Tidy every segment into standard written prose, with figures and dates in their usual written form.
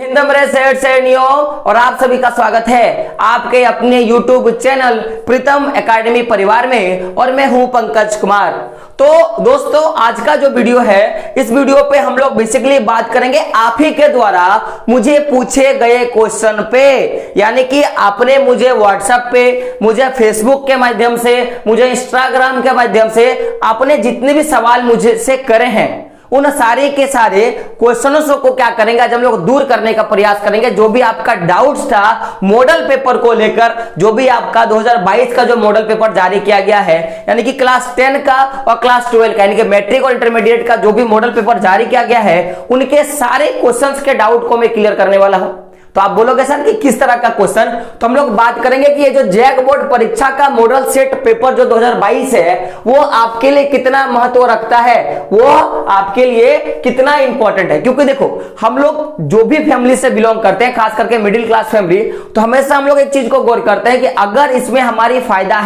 और आप सभी का स्वागत है आपके अपने YouTube चैनल प्रीतम एकेडमी परिवार में। और मैं हूं पंकज कुमार। तो दोस्तों, आज का जो वीडियो है, इस वीडियो पे हम लोग बेसिकली बात करेंगे आप ही के द्वारा मुझे पूछे गए क्वेश्चन पे। यानी कि आपने मुझे व्हाट्सएप पे, मुझे फेसबुक के माध्यम से, मुझे इंस्टाग्राम के माध्यम से आपने जितने भी सवाल मुझे से करे हैं, उन सारे के सारे क्वेश्चनों को क्या करेंगे, आज हम लोग दूर करने का प्रयास करेंगे। जो भी आपका डाउट्स था मॉडल पेपर को लेकर, जो भी आपका 2022 का जो मॉडल पेपर जारी किया गया है, यानी कि क्लास 10 का और क्लास 12 का, यानी कि मैट्रिक और इंटरमीडिएट का जो भी मॉडल पेपर जारी किया गया है, उनके सारे क्वेश्चंस के डाउट को मैं क्लियर करने वाला हूं। तो आप बोलोगे सर कि किस तरह का क्वेश्चन, तो हम लोग बात करेंगे कि ये जो जैक बोर्ड परीक्षा का मॉडल सेट पेपर जो 2022 है, वो आपके लिए कितना महत्व रखता है, वो आपके लिए कितना इंपॉर्टेंट है। क्योंकि देखो, हम लोग जो भी फैमिली से बिलोंग करते हैं, खास करके मिडिल क्लास फैमिली, तो हमेशा हम लोग एक चीज को गौर करते हैं कि अगर इसमें हमारी फायदा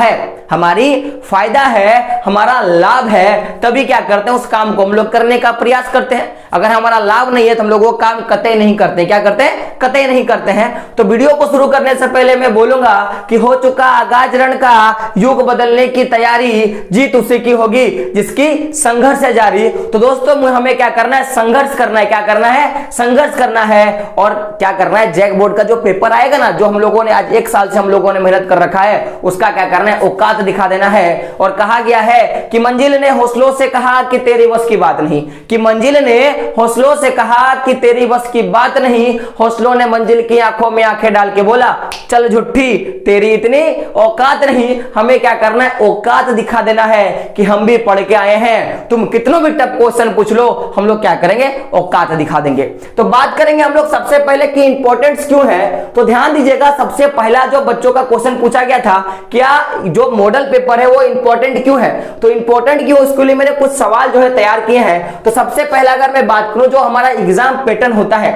है, हमारा लाभ है, तभी क्या करते हैं, उस काम को हम लोग करने का प्रयास करते हैं। अगर हमारा लाभ नहीं है तो हम लोग वो काम कतई नहीं करते। क्या करते हैं? कतई नहीं करते हैं। तो वीडियो को शुरू करने से पहले मैं बोलूंगा कि हो चुका आगाज रण का, युग बदलने की तैयारी, जीत उसी की होगी जिसकी संघर्ष है जारी। तो दोस्तों, हमें क्या करना है? संघर्ष करना है। क्या करना है? संघर्ष करना है। और क्या करना है? जैक बोर्ड का जो पेपर आएगा ना, जो हम लोगों ने आज 1 साल से हम लोगों ने मेहनत कर रखा है, उसका क्या करना है? औकात दिखा देना है। और कहा गया है कि मंजिल ने हौसलों से कहा कि तेरी बस की बात नहीं, कि मंजिल ने हौसलों से कहा कि तेरी बस की बात नहीं, हौसलों ने मंजिल की आंखों में आंखें डाल के बोला चल झुट्ठी, तेरी इतनी औकात नहीं। हमें क्या करना है? औकात दिखा देना है कि हम भी पढ़ के आए हैं। तुम कितनों भी टफ क्वेश्चन पूछ लो, हम लोग क्या करेंगे? औकात दिखा देंगे। तो बात करेंगे हम लोग सबसे पहले कि इंपॉर्टेंस क्यों है। तो ध्यान दीजिएगा, सबसे पहला जो बच्चों का क्वेश्चन पूछा गया था, क्या जो मॉडल पेपर है वो इंपॉर्टेंट क्यों है। तो इंपॉर्टेंट क्यों, उसके लिए मैंने कुछ सवाल जो है तैयार किए हैं। तो सबसे पहला अगर मैं बात करूं, जो हमारा एग्जाम पैटर्न होता है,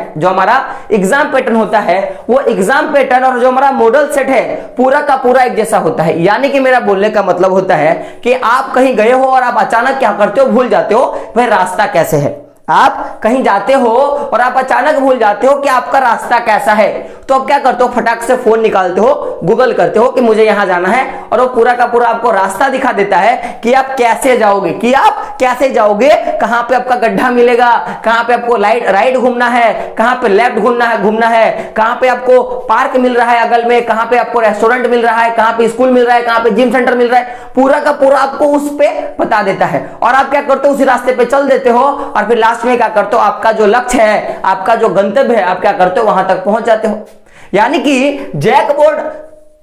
वो एग्जाम पैटर्न और जो हमारा मॉडल सेट है, पूरा का पूरा एक जैसा होता है। यानी कि मेरा बोलने का मतलब होता है कि आप कहीं गए हो और आप अचानक क्या करते हो? भूल जाते हो वह रास्ता कैसे है। आप कहीं जाते हो और आप अचानक भूल जाते हो कि आपका रास्ता कैसा है, तो आप क्या करते हो? फटाक से फोन निकालते हो, गूगल करते हो कि मुझे यहां जाना है, और वो पूरा का पूरा आपको रास्ता दिखा देता है कि आप कैसे जाओगे, कहां पे आपका गड्ढा मिलेगा, कहां पे आपको राइट घूमना है, कहां पे लेफ्ट घूमना है, कहां पे आपको पार्क मिल रहा है अगल में, कहां पे आपको रेस्टोरेंट मिल रहा है, कहां पे स्कूल मिल रहा है, कहां पे जिम सेंटर मिल रहा है, पूरा का पूरा आपको उस पे बता देता है। और आप क्या करते हो? उसी रास्ते पे चल देते हो, और फिर लास्ट में क्या करते हो? आपका जो लक्ष्य है, आपका जो गंतव्य है, आप क्या करते हो? वहां तक पहुंच जाते हो। यानी कि जैक बोर्ड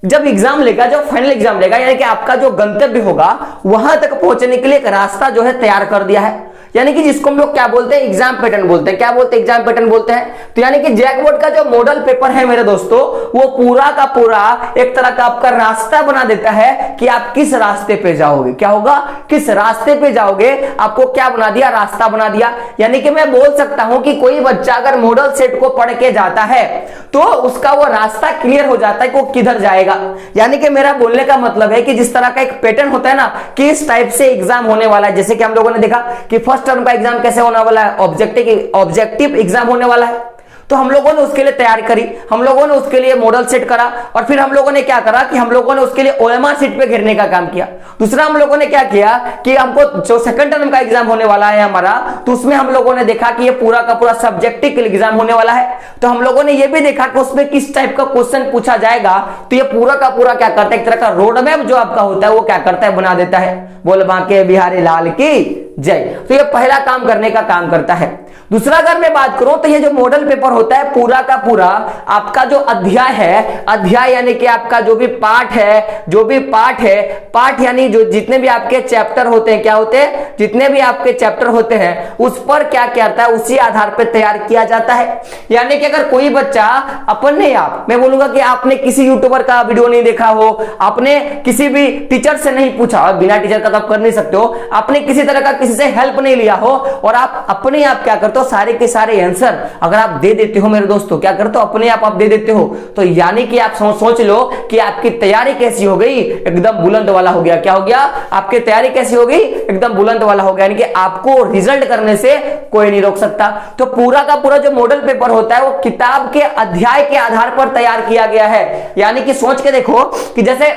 जब एग्जाम लेगा, जब फाइनल एग्जाम लेगा, यानी कि आपका जो गंतव्य होगा, वहां तक पहुंचने के लिए एक रास्ता जो है तैयार कर दिया है। यानी कि जिसको हम लोग क्या बोलते हैं? एग्जाम पैटर्न बोलते हैं। क्या बोलते हैं? एग्जाम पैटर्न बोलते हैं। तो यानी कि जैक बोर्ड का जो मॉडल पेपर है मेरे दोस्तों, वो पूरा का पूरा एक तरह का आपका रास्ता बना देता है कि आप किस रास्ते पे जाओगे। क्या होगा? किस रास्ते पे जाओगे, आपको क्या बना दिया? रास्ता बना दिया। यानी कि मैं बोल सकता हूं कि कोई बच्चा अगर मॉडल सेट को पढ़ के जाता है, तो उसका वो रास्ता क्लियर हो जाता है कि वो किधर जाएगा। यानी कि मेरा बोलने का मतलब है कि जिस तरह का एक पैटर्न होता है ना, कि इस टाइप से एग्जाम होने वाला है। जैसे कि हम लोगों ने देखा कि फर्स्ट टर्म का एग्जाम कैसे होने वाला है, ऑब्जेक्टिव एग्जाम होने वाला है। तो हम लोगों ने उसके लिए तैयारी करी, हम लोगों ने उसके लिए मॉडल सेट करा, और फिर हम लोगों ने क्या करा कि हम लोगों ने उसके लिए ओएमआर सीट पे घेरने का काम किया। दूसरा हम लोगों ने क्या किया कि हमको जो सेकंड टर्म का एग्जाम होने वाला है हमारा, तो उसमें हम लोगों ने देखा कि ये पूरा का पूरा सब्जेक्टिव एग्जाम होने वाला है। तो हम लोगों ने ये भी देखा कि उसमें किस टाइप का क्वेश्चन पूछा जाएगा। तो ये पूरा का पूरा क्या करता है? एक तरह का रोड मैप जो आपका होता है, वो क्या करता है? बना देता है। बोल बांके बिहारी लाल की जय। तो ये पहला काम करने का काम करता है। दूसरा अगर मैं बात करूं, तो ये जो मॉडल पेपर होता है, पूरा का पूरा आपका जो अध्याय है, अध्याय यानी कि आपका जो भी पाठ है, पाठ यानी जो जितने भी आपके चैप्टर होते हैं, क्या होते हैं? जितने भी आपके चैप्टर होते हैं, उस पर क्या करता है? उसी आधार पर तैयार किया जाता है। यानी कि अगर कोई बच्चा अपने आप, मैं बोलूंगा कि आपने किसी यूट्यूबर का वीडियो नहीं देखा हो, आपने किसी भी टीचर से नहीं पूछा, बिना टीचर का तो आप कर नहीं सकते हो, आपने किसी तरह का किसी से हेल्प नहीं लिया हो और आप अपने आप क्या करते हो, सारे के सारे आंसर अगर आप दे देते हो मेरे दोस्तों, क्या करते हो, अपने आप दे देते हो, तो यानी कि आप सोच लो कि आपकी तैयारी कैसी हो गई, एकदम बुलंद वाला हो गया। क्या हो गया, आपकी तैयारी कैसी हो गई, एकदम बुलंद वाला हो गया, यानी कि आपको रिजल्ट करने से कोई नहीं रोक सकता। तो पूरा का पूरा जो मॉडल पेपर होता है वो किताब के अध्याय के आधार पर तैयार किया गया है। यानी कि सोच के देखो कि जैसे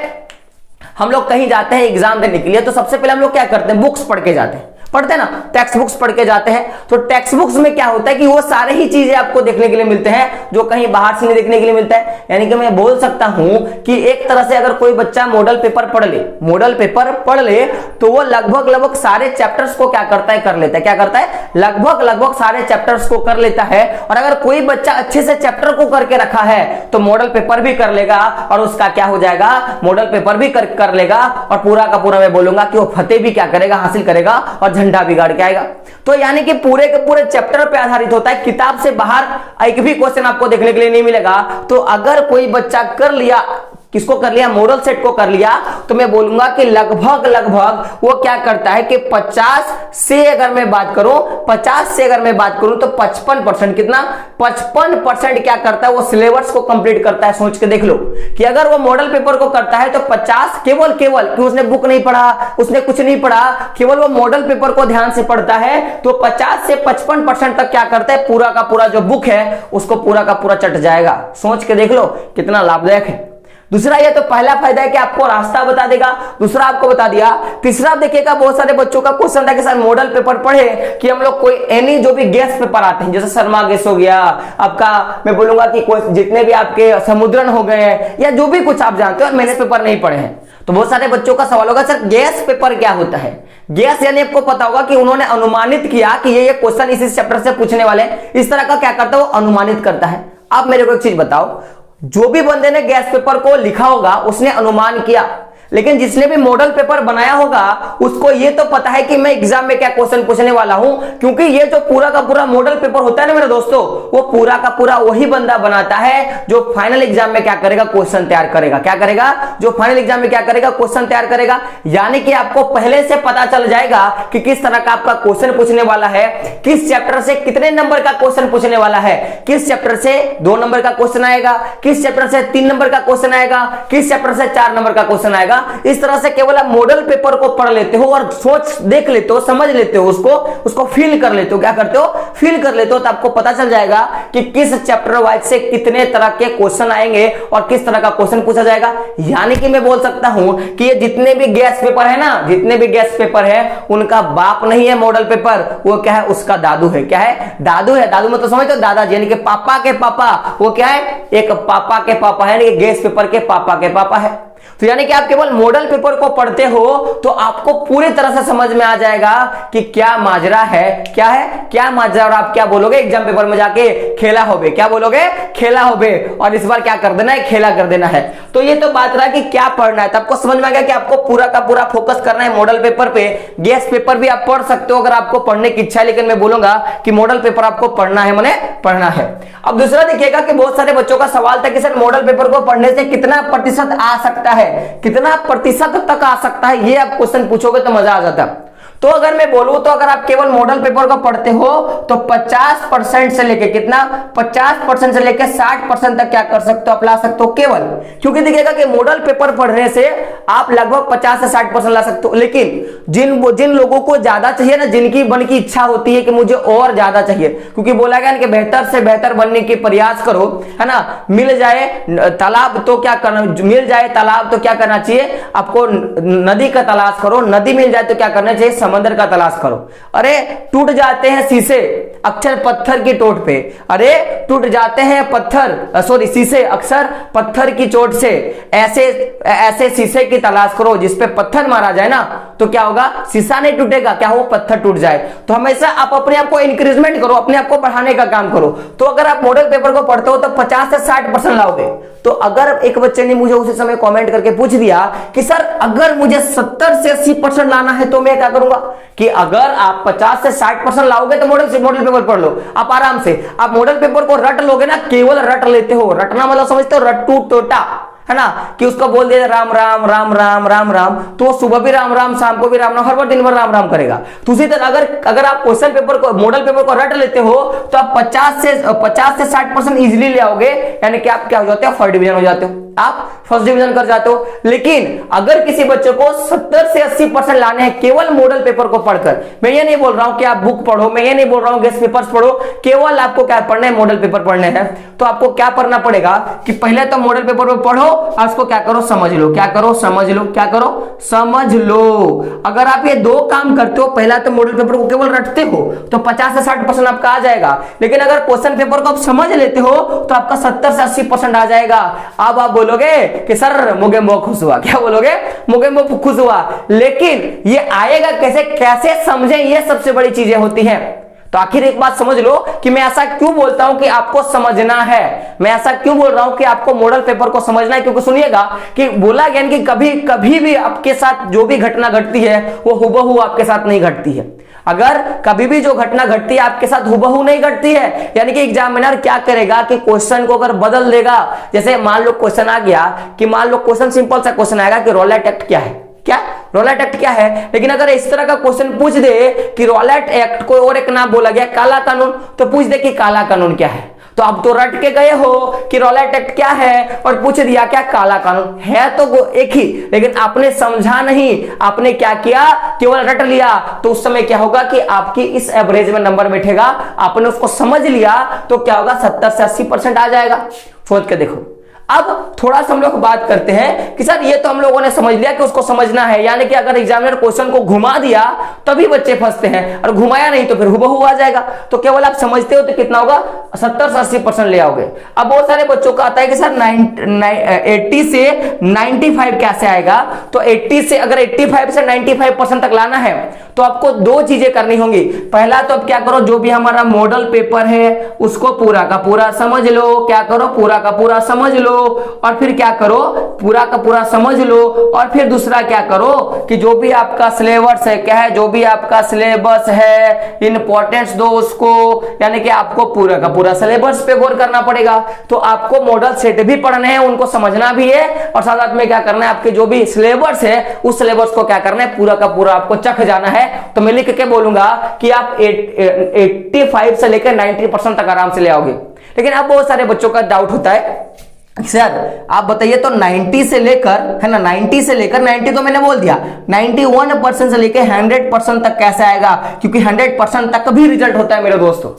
हम लोग कहीं जाते हैं एग्जाम देने के लिए, तो सबसे पहले हम लोग क्या करते हैं, बुक्स पढ़ के जाते हैं, पढ़ते हैं ना, टेक्स्ट बुक्स पढ़ के जाते हैं। तो टेक्स्ट बुक्स में क्या होता है कि वो सारे ही चीजें आपको देखने के लिए मिलते हैं जो कहीं बाहर से नहीं देखने के लिए मिलता है। यानी कि मैं बोल सकता हूं कि एक तरह से अगर कोई बच्चा मॉडल पेपर पढ़ ले तो वो लगभग सारे चैप्टर्स को क्या करता है, कर लेता है। क्या करता है, लगभग सारे चैप्टर्स को कर लेता है। और अगर कोई बच्चा अच्छे से चैप्टर को करके रखा है तो मॉडल पेपर भी कर लेगा और उसका क्या हो जाएगा, मॉडल पेपर भी कर लेगा और पूरा का पूरा मैं बोलूंगा कि वो फतेह भी क्या करेगा, हासिल करेगा और झंडा बिगाड़ के आएगा। तो यानी कि पूरे के पूरे चैप्टर पे आधारित होता है, किताब से बाहर एक भी क्वेश्चन आपको देखने के लिए नहीं मिलेगा। तो अगर कोई बच्चा कर लिया, किसको कर लिया, मॉडल सेट को कर लिया, तो मैं बोलूंगा कि लगभग वो क्या करता है कि 50 से अगर मैं बात करूं तो 55%, कितना, 55% क्या करता है, वो सिलेबस को कंप्लीट करता है। सोच के देख लो कि अगर वो मॉडल पेपर को करता है तो 50 केवल कि उसने बुक नहीं पढ़ा, उसने कुछ नहीं पढ़ा, केवल वो मॉडल पेपर को ध्यान से पढ़ता है, तो 50 से 55% तक क्या करता है, पूरा का पूरा जो बुक है उसको पूरा का पूरा चट जाएगा। सोच के देख लो कितना लाभदायक है। दूसरा, ये तो पहला फायदा है कि आपको रास्ता बता देगा, दूसरा आपको बता दिया। तीसरा देखिएगा, बहुत सारे बच्चों का क्वेश्चन था कि सर मॉडल पेपर पढ़े कि हम लोग कोई एनी जो भी गैस पेपर आते हैं, जैसे शर्मा गैस हो गया आपका, मैं बोलूंगा कि कोई जितने भी आपके समुद्रन हो गए या जो भी कुछ आप जानते हो, और मैंने पेपर नहीं पढ़े हैं, तो बहुत सारे बच्चों का सवाल होगा सर गैस पेपर क्या होता है। गैस यानी आपको पता होगा कि उन्होंने अनुमानित किया कि ये क्वेश्चन इस चैप्टर से पूछने वाले, इस तरह का क्या करता है, वो अनुमानित करता है। आप मेरे को एक चीज बताओ, जो भी बंदे ने गैस पेपर को लिखा होगा उसने अनुमान किया, लेकिन जिसने भी मॉडल पेपर बनाया होगा उसको ये तो पता है कि मैं एग्जाम में क्या क्वेश्चन पूछने वाला हूं, क्योंकि ये जो पूरा का पूरा मॉडल पेपर होता है ना मेरे दोस्तों, वो पूरा का पूरा वही बंदा बनाता है जो फाइनल एग्जाम में क्या करेगा, क्वेश्चन तैयार करेगा। क्या करेगा, जो फाइनल एग्जाम में क्या करेगा, क्वेश्चन तैयार करेगा। यानी कि आपको पहले से पता चल जाएगा कि किस तरह का आपका क्वेश्चन पूछने वाला है, किस चैप्टर से कितने नंबर का क्वेश्चन पूछने वाला है, किस चैप्टर से 2 नंबर का क्वेश्चन आएगा, किस चैप्टर से 3 नंबर का क्वेश्चन आएगा, किस चैप्टर से 4 नंबर का क्वेश्चन आएगा। इस तरह से केवल आप मॉडल पेपर को पढ़ लेते हो और सोच देख लेते हो, समझ लेते हो, उसको फील कर लेते हो। क्या करते हो, फील कर लेते हो, तो आपको पता चल जाएगा कि किस चैप्टर वाइज से कितने तरह के क्वेश्चन आएंगे और किस तरह का क्वेश्चन पूछा जाएगा। यानी कि मैं बोल सकता हूं कि ये जितने भी गैस पेपर है ना, जितने भी गैस पेपर है उनका बाप नहीं है मॉडल पेपर, वो क्या है, उसका दादू है। क्या है, दादू है। दादू मतलब समझते हो, दादाजी, यानी कि पापा के पापा, वो क्या है, एक पापा के पापा है, यानी कि गैस पेपर के पापा के पापा है। तो यानी कि आप केवल मॉडल पेपर को पढ़ते हो तो आपको पूरी तरह से समझ में आ जाएगा कि क्या माजरा है, क्या माजरा। और आप क्या बोलोगे एग्जाम पेपर में जाके, खेला होबे। क्या बोलोगे, खेला होबे, और इस बार क्या कर देना है, खेला कर देना है। तो ये तो बात रहा कि क्या पढ़ना है, तो आपको समझ में आ गया कि आपको पूरा का पूरा फोकस करना है मॉडल पेपर पे। गैस पेपर भी आप पढ़ सकते हो अगर आपको पढ़ने की इच्छा है, लेकिन मैं बोलूंगा कि मॉडल पेपर आपको पढ़ना है, माने पढ़ना है। अब दूसरा देखिएगा कि बहुत सारे बच्चों का सवाल था कि सर मॉडल पेपर को पढ़ने से कितना प्रतिशत आ सकता है, कितना प्रतिशत तक आ सकता है, ये आप क्वेश्चन पूछोगे तो मजा आ जाता। तो अगर मैं बोलूं तो अगर आप केवल मॉडल पेपर को पढ़ते हो तो 50% से लेके कितना, 50% से लेके 60% तक क्या कर सकते हो, आप ला सकते हो केवल। क्योंकि देखिएगा कि मॉडल पेपर पढ़ने से आप लगभग 50 से 60% ला सकते हो। लेकिन जिन लोगों को ज्यादा चाहिए ना, जिनकी मन की इच्छा होती है कि मुझे और ज्यादा चाहिए, क्योंकि बोला गया कि बेहतर से बेहतर बनने की प्रयास करो, है ना। मिल जाए तालाब तो क्या करना, मिल जाए तालाब तो क्या करना चाहिए आपको, नदी का तलाश करो, नदी मिल जाए तो क्या करना चाहिए, समंदर का तलाश करो। अरे टूट जाते हैं शीशे अक्सर पत्थर की चोट पे, अरे टूट जाते हैं शीशे अक्सर पत्थर की चोट से, ऐसे शीशे की तलाश करो जिसपे पत्थर मारा जाए ना तो क्या होगा, शीशा नहीं टूटेगा, क्या हो, पत्थर टूट जाए। तो हमेशा आप अपने आप को इंक्रीजमेंट करो, अपने आप को बढ़ाने का काम करो। तो अगर आप मॉडल पेपर को पढ़ते हो तो 50 से 60% लाओगे। तो अगर एक बच्चे ने मुझे उसी समय कमेंट करके पूछ दिया कि सर अगर मुझे 70 से 80% लाना है तो मैं क्या करूंगा, कि अगर आप 50 से 60% लाओगे तो मॉडल पेपर पढ़ लो आप आराम से। आप मॉडल पेपर को रट लोगे ना, केवल रट लेते हो, रटना मतलब समझते हो रट्टू टोटा, है ना, कि उसको बोल दिया राम राम राम राम राम राम, तो वो सुबह भी राम राम, शाम को भी राम राम, हर बार दिन भर राम राम करेगा। तो उसी तरह अगर आप क्वेश्चन पेपर को, मॉडल पेपर को रट लेते हो तो आप 50 से 60% इजीली ले आओगे, यानी कि आप क्या हो जाते हो, फर्स्ट डिवीजन हो जाते हो, आप फर्स्ट डिवीजन कर जाते हो। लेकिन अगर किसी बच्चे को 70 से 80% लाने हैं केवल मॉडल पेपर को पढ़कर, मैं ये नहीं बोल रहा हूं कि आप बुक पढ़ो, मैं ये नहीं बोल रहा हूं गेस्ट पेपर्स पढ़ो, केवल आपको क्या पढ़ना है, मॉडल पेपर पढ़ने हैं। तो आपको क्या पढ़ना पड़ेगा कि पहले तो मॉडल पेपर को पढ़ो और उसको क्या करो, समझ लो, क्या करो, समझ लो, क्या करो, समझ लो। अगर आप ये दो काम करते हो, पहला तो मॉडल पेपर को केवल रटते हो तो 50 से 60% आपका आ जाएगा, लेकिन अगर क्वेश्चन पेपर को आप समझ लेते हो तो आपका 70 से 80% आ जाएगा। अब आप बोलोगे कि सर मुझे बहुत खुश हुआ, क्या बोलोगे, मुझे बहुत खुश हुआ, लेकिन ये आएगा कैसे, कैसे समझें, ये सबसे बड़ी चीजें होती हैं। तो आखिर एक बात समझ लो कि मैं ऐसा क्यों बोलता हूं कि आपको समझना है, मैं ऐसा क्यों बोल रहा हूं कि आपको मॉडल पेपर को समझना है, क्योंकि सुनिएगा कि बोला गया कि कभी भी आपके साथ जो भी घटना घटती है वो हुबहू आपके साथ नहीं घटती है। अगर कभी भी जो घटना घटती है आपके साथ हुबहू नहीं घटती है, यानी कि एग्जामिनर क्या करेगा कि क्वेश्चन को अगर बदल देगा, जैसे मान लो क्वेश्चन आ गया कि मान लो क्वेश्चन सिंपल सा क्वेश्चन आएगा कि रॉलेट एक्ट क्या है, क्या रॉलेट एक्ट क्या है, लेकिन अगर इस तरह का क्वेश्चन पूछ दे कि रॉलेट एक्ट कोई और एक नाम बोला गया काला कानून, तो पूछ दे कि काला कानून क्या है, तो अब तो रट के गए हो कि रॉलेट एक्ट क्या है और पूछ दिया क्या काला कानून है, तो एक ही, लेकिन आपने समझा नहीं, आपने क्या किया, केवल रट लिया। तो उस समय क्या होगा कि आपकी इस एवरेज में नंबर बैठेगा, आपने उसको समझ लिया तो क्या होगा, 70 से 80% आ जाएगा। सोच के देखो। अब थोड़ा सा हम लोग बात करते हैं कि सर ये तो हम लोगों ने समझ लिया कि उसको समझना है, यानी कि अगर एग्जामिनर क्वेश्चन को घुमा दिया तभी बच्चे फंसते हैं, और घुमाया नहीं तो फिर हुबहू आ जाएगा। तो केवल आप समझते हो तो कितना होगा, 70 से 80% ले आओगे। अब बहुत सारे बच्चों का आता है कि सर 80 से 95 कैसे आएगा, तो 80 से अगर 85 से 95% तक लाना है तो आपको दो चीजें करनी होंगी। पहला तो अब क्या करो, जो भी हमारा मॉडल पेपर है उसको पूरा का पूरा समझ लो, क्या करो, पूरा का पूरा समझ लो, और फिर क्या करो, पूरा का पूरा समझ लो, और फिर दूसरा क्या करो कि जो भी आपका सिलेबस है, क्या है, जो भी आपका सिलेबस है इंपॉर्टेंस दो उसको, यानी कि आपको पूरा का पूरा सिलेबस पे गौर करना पड़ेगा। तो आपको मॉडल सेट भी पढ़ने हैं, उनको समझना भी है, और साथ साथ में क्या करना है, आपके जो भी सिलेबस है उस सिलेबस को क्या करना है, पूरा का पूरा आपको चख जाना है। तो मैं लिख के बोलूंगा कि आप 85 से लेकर 90% तक आराम से ले आओगे। लेकिन अब बहुत सारे बच्चों का डाउट होता है सर आप बताइए तो 90 से लेकर, है ना, 90 से लेकर 90 तो मैंने बोल दिया, 91% से लेकर 100% तक कैसे आएगा, क्योंकि 100% तक भी रिजल्ट होता है मेरे दोस्तों।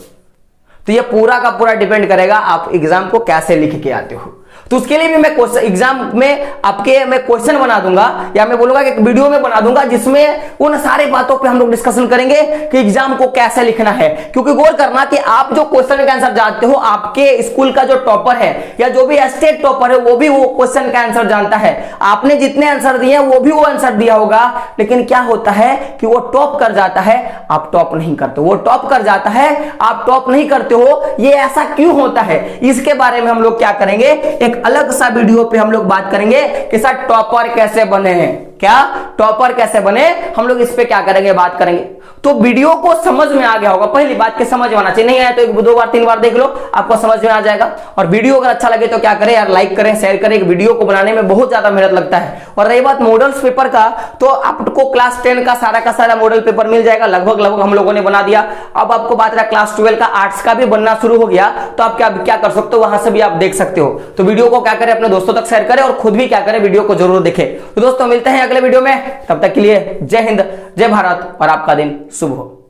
तो ये पूरा का पूरा डिपेंड करेगा आप एग्जाम को कैसे लिख के आते हो। तो उसके लिए भी मैं एग्जाम में आपके मैं क्वेश्चन बना दूंगा, या मैं बोलूंगा कि एक वीडियो में बना दूंगा जिसमें उन सारे बातों पे हम लोग डिस्कशन करेंगे कि एग्जाम को कैसे लिखना है। क्योंकि गौर करना कि आप जो क्वेश्चन का आंसर जानते हो, आपके स्कूल का जो टॉपर है या जो भी स्टेट टॉपर है वो भी वो क्वेश्चन का आंसर जानता है। आपने जितने आंसर दिए वो भी वो आंसर दिया होगा, लेकिन क्या होता है कि वो टॉप कर जाता है, आप टॉप नहीं करते, वो टॉप कर जाता है, आप टॉप नहीं करते हो। ये ऐसा क्यों होता है, इसके बारे में हम लोग क्या करेंगे, एक अलग सा वीडियो पे हम लोग बात करेंगे कि सर टॉपर कैसे बने हैं, क्या टॉपर कैसे बने, हम लोग इस पे क्या करेंगे, बात करेंगे। तो वीडियो को समझ में आ गया होगा, पहली बात के समझ में आना चाहिए, नहीं आया तो एक दो बार तीन बार देख लो, आपको समझ में आ जाएगा। और वीडियो अगर अच्छा लगे तो क्या करें यार, लाइक करें, शेयर करें। एक वीडियो को बनाने में बहुत ज्यादा मेहनत लगता है। और रही बात मॉडल्स पेपर का, तो आपको क्लास 10 का सारा मॉडल पेपर मिल जाएगा, लगभग हम लोगों ने बना दिया। अब आपको बात रहा क्लास 12 का, आर्ट्स का भी बनना शुरू हो गया, तो आप क्या कर सकते हो, वहां से भी आप देख सकते हो। तो वीडियो को क्या करें, अपने दोस्तों तक शेयर करें और खुद भी क्या करें, वीडियो को जरूर देखें। तो दोस्तों मिलते हैं अगले वीडियो में, तब तक के लिए जय हिंद, जय भारत, और आपका दिन शुभ हो।